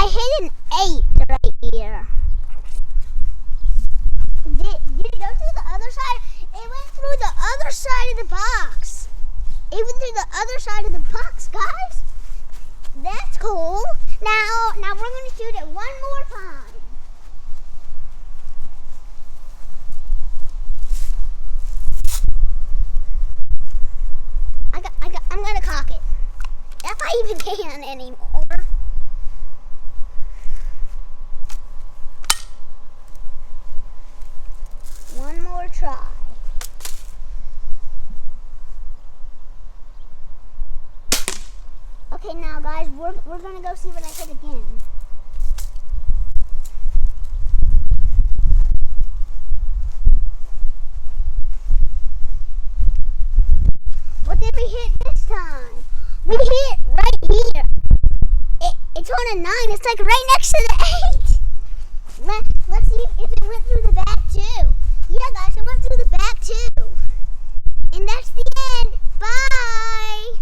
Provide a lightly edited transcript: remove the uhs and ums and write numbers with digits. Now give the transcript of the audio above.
I hit an 8 right here. Did it go through the other side? It went through the other side of the box. It went through the other side of the box, guys. That's cool. Now we're going to shoot it one more time. I'm going to cock it. If I even can anymore. One more try. Okay, now guys, we're gonna go see what I hit again. What did we hit this time? We hit right here. It's on a 9. It's like right next to the 8. Let's see if it went through the back too. Yeah, guys, it went through the back too. And that's the end. Bye.